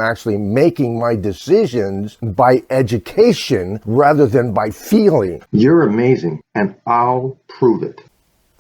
actually making my decisions by education rather than by feeling. You're amazing, and I'll prove it.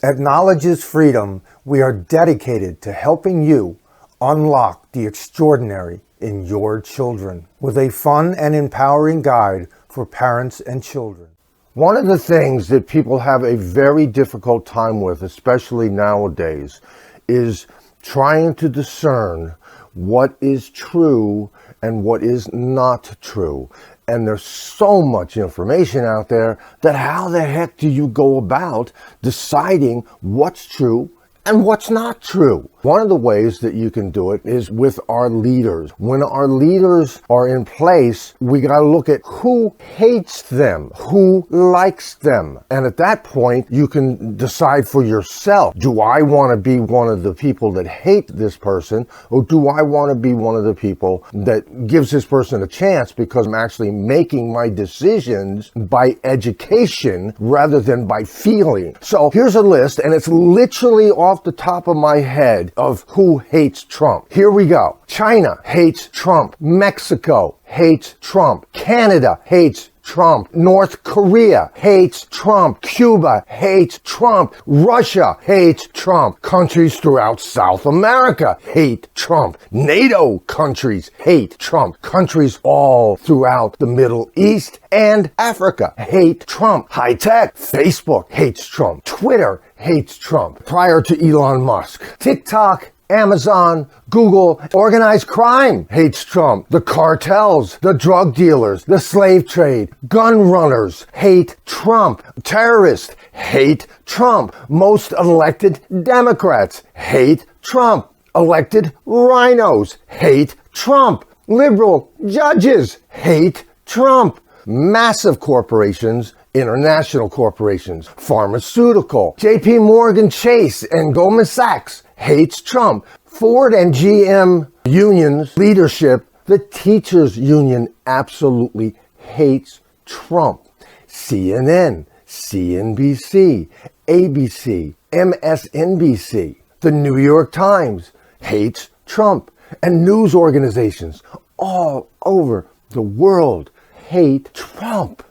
At Knowledge is Freedom, we are dedicated to helping you unlock the extraordinary in your children with a fun and empowering guide for parents and children. One of the things that people have a very difficult time with, especially nowadays, is trying to discern what is true and what is not true. And there's so much information out there that how the heck do you go about deciding what's true and what's not true? One of the ways that you can do it is with our leaders. When our leaders are in place, we got to look at who hates them, who likes them. And at that point, you can decide for yourself, do I want to be one of the people that hate this person, or do I want to be one of the people that gives this person a chance because I'm actually making my decisions by education rather than by feeling? So here's a list, and it's literally off the top of my head of who hates Trump. Here we go. China hates Trump. Mexico hates Trump. Canada hates Trump. North Korea hates Trump. Cuba hates Trump. Russia hates Trump. Countries throughout South America hate Trump. NATO countries hate Trump. Countries all throughout the Middle East and Africa hate Trump. High tech, Facebook hates Trump. Twitter hates Trump prior to Elon Musk. TikTok, Amazon, Google, organized crime hates Trump. The cartels, the drug dealers, the slave trade, gun runners hate Trump. Terrorists hate Trump. Most elected Democrats hate Trump. Elected rhinos hate Trump. Liberal judges hate Trump. Massive corporations, international corporations, pharmaceutical, JP Morgan Chase and Goldman Sachs hates Trump. Ford and GM unions leadership, the teachers union absolutely hates Trump. CNN, CNBC, ABC, MSNBC, the New York Times hates Trump. And news organizations all over the world hate Trump.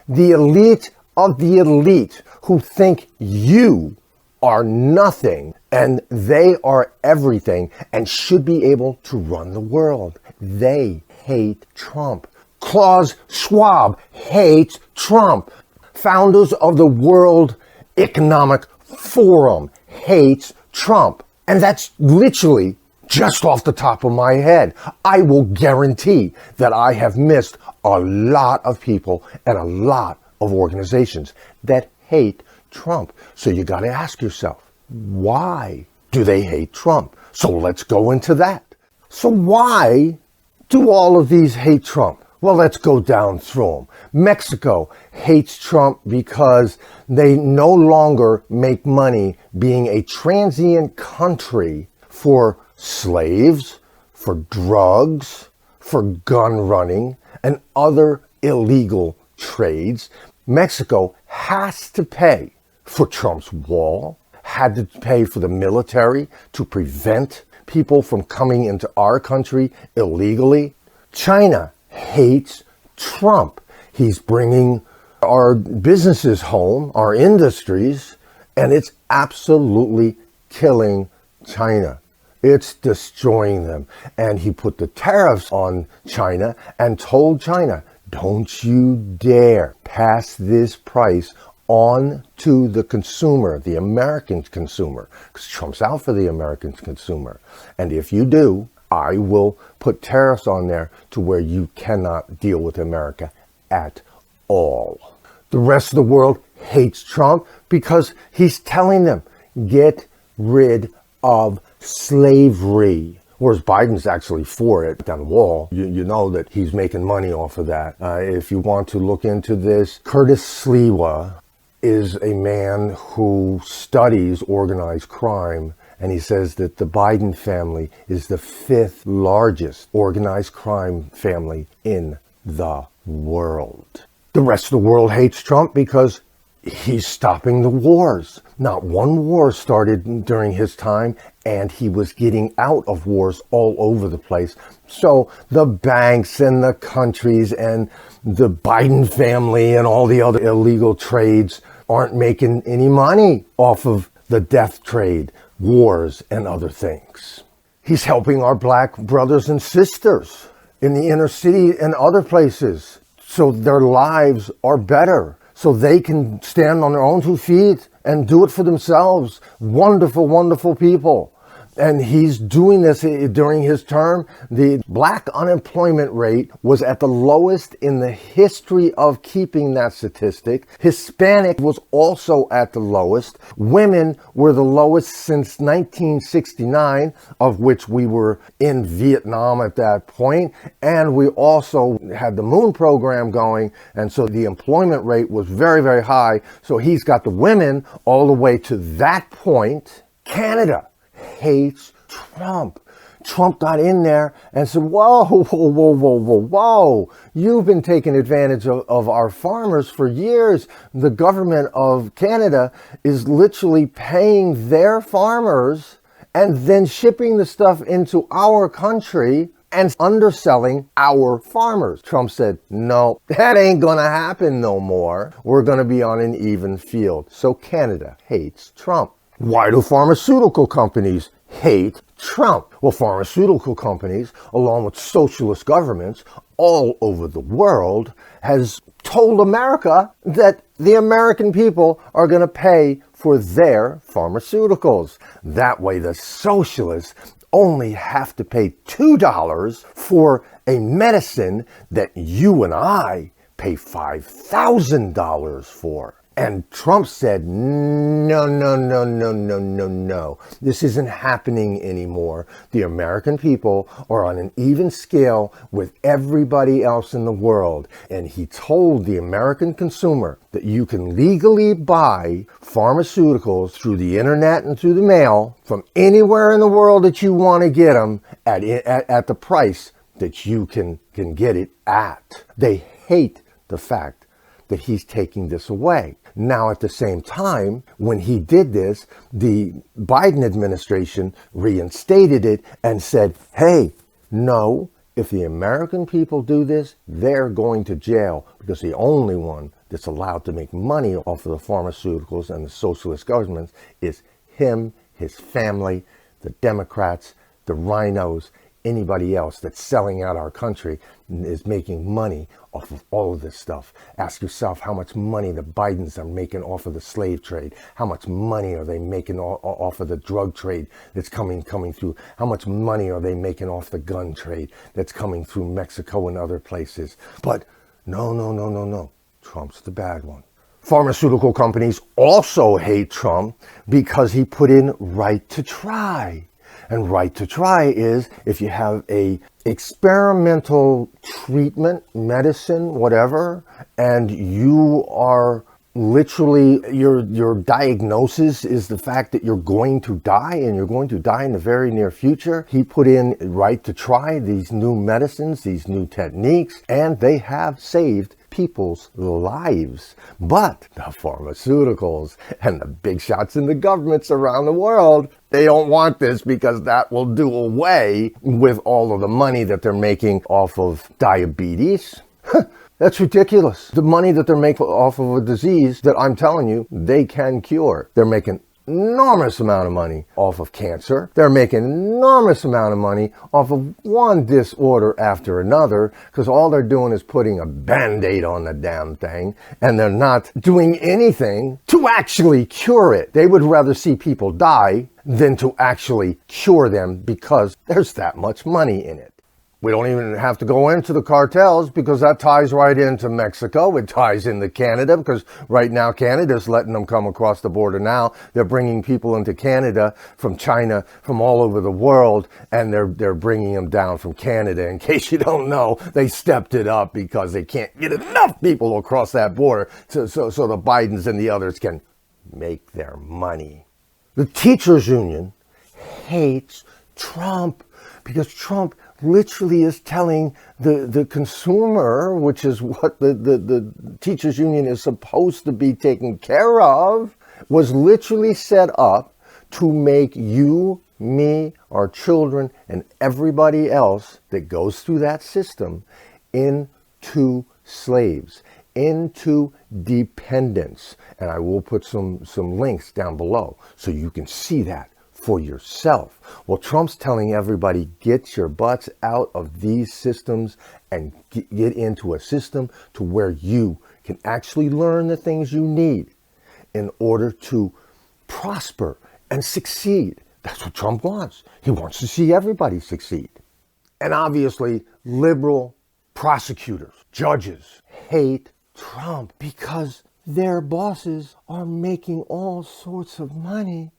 The elite of the elite who think you are nothing and they are everything and should be able to run the world. They hate Trump. Klaus Schwab hates Trump. Founders of the World Economic Forum hates Trump. And that's literally just off the top of my head. I will guarantee that I have missed a lot of people and a lot of organizations that hate Trump. So you got to ask yourself, why do they hate Trump? So let's go into that. So why do all of these hate Trump? Well, let's go down through them. Mexico hates Trump because they no longer make money being a transient country for slaves, for drugs, for gun running, and other illegal trades. Mexico has to pay for Trump's wall, had to pay for the military to prevent people from coming into our country illegally. China hates Trump. He's bringing our businesses home, our industries, and it's absolutely killing China. It's destroying them. And he put the tariffs on China and told China, don't you dare pass this price on to the consumer, the American consumer, because Trump's out for the American consumer. And if you do, I will put tariffs on there to where you cannot deal with America at all. The rest of the world hates Trump because he's telling them, get rid of slavery. Whereas Biden's actually for it down the wall. You know that he's making money off of that. If you want to look into this, Curtis Sliwa is a man who studies organized crime, and he says that the Biden family is the 5th largest organized crime family in the world. The rest of the world hates Trump because he's stopping the wars. Not one war started during his time, and he was getting out of wars all over the place. So the banks and the countries and the Biden family and all the other illegal trades aren't making any money off of the death trade, wars, and other things. He's helping our black brothers and sisters in the inner city and other places so their lives are better, so they can stand on their own 2 feet and do it for themselves. Wonderful, wonderful people. And he's doing this during his term. The black unemployment rate was at the lowest in the history of keeping that statistic. Hispanic was also at the lowest. Women were the lowest since 1969, of which we were in Vietnam at that point. And we also had the moon program going. And so the employment rate was very, very high. So he's got the women all the way to that point. Canada hates Trump. Trump got in there and said, whoa, whoa, whoa, whoa, whoa, whoa. You've been taking advantage of our farmers for years. The government of Canada is literally paying their farmers and then shipping the stuff into our country and underselling our farmers. Trump said, no, that ain't gonna happen no more. We're gonna be on an even field. So Canada hates Trump. Why do pharmaceutical companies hate Trump? Well, pharmaceutical companies, along with socialist governments all over the world, has told America that the American people are going to pay for their pharmaceuticals. That way, the socialists only have to pay $2 for a medicine that you and I pay $5,000 for. And Trump said, no, no, no, no, no, no, no. This isn't happening anymore. The American people are on an even scale with everybody else in the world. And he told the American consumer that you can legally buy pharmaceuticals through the internet and through the mail from anywhere in the world that you want to get them at the price that you can get it at. They hate the fact that he's taking this away. Now, at the same time, when he did this, the Biden administration reinstated it and said, hey, no, if the American people do this, they're going to jail, because the only one that's allowed to make money off of the pharmaceuticals and the socialist governments is him, his family, the Democrats, the rhinos, anybody else that's selling out our country is making money off of all of this stuff. Ask yourself how much money the Bidens are making off of the slave trade. How much money are they making off of the drug trade that's coming through? How much money are they making off the gun trade that's coming through Mexico and other places? But no. Trump's the bad one. Pharmaceutical companies also hate Trump because he put in right to try. And right to try is if you have a experimental treatment, medicine, whatever, and you are literally, your diagnosis is the fact that you're going to die, and you're going to die in the very near future. He put in right to try these new medicines, these new techniques, and they have saved people's lives. But the pharmaceuticals and the big shots in the governments around the world, they don't want this, because that will do away with all of the money that they're making off of diabetes. That's ridiculous. The money that they're making off of a disease that I'm telling you they can cure. They're making enormous amount of money off of cancer. They're making enormous amount of money off of one disorder after another, because all they're doing is putting a Band-Aid on the damn thing, and they're not doing anything to actually cure it. They would rather see people die than to actually cure them, because there's that much money in it. We don't even have to go into the cartels, because that ties right into Mexico. It ties into Canada, because right now Canada's letting them come across the border now. They're bringing people into Canada from China, from all over the world, and they're bringing them down from Canada. In case you don't know, they stepped it up because they can't get enough people across that border so the Bidens and the others can make their money. The teachers union hates Trump, because Trump literally is telling the consumer, which is what the teachers union is supposed to be taking care of, was literally set up to make you, me, our children, and everybody else that goes through that system into slaves, into dependence. And I will put some links down below so you can see that for yourself. Well, Trump's telling everybody, get your butts out of these systems and get into a system to where you can actually learn the things you need in order to prosper and succeed. That's what Trump wants. He wants to see everybody succeed. And obviously, liberal prosecutors, judges hate Trump because their bosses are making all sorts of money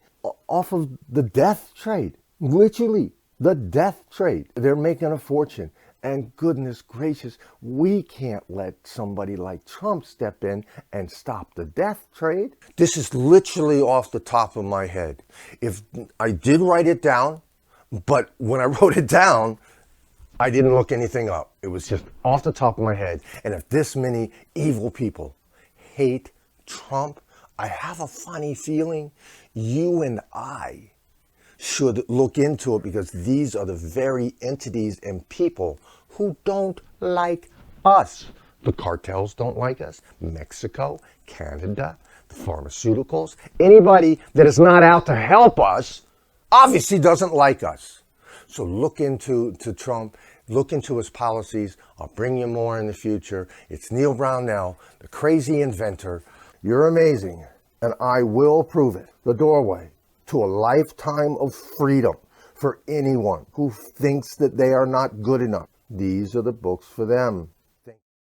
off of the death trade. Literally, the death trade. They're making a fortune. And goodness gracious, we can't let somebody like Trump step in and stop the death trade. This is literally off the top of my head. If I did write it down, but when I wrote it down, I didn't look anything up. It was just off the top of my head. And if this many evil people hate Trump, I have a funny feeling you and I should look into it, because these are the very entities and people who don't like us. The cartels don't like us. Mexico, Canada, the pharmaceuticals, anybody that is not out to help us obviously doesn't like us. So look into Trump, look into his policies. I'll bring you more in the future. It's Neil Brownell, the crazy inventor. You're amazing, and I will prove it. The doorway to a lifetime of freedom for anyone who thinks that they are not good enough. These are the books for them.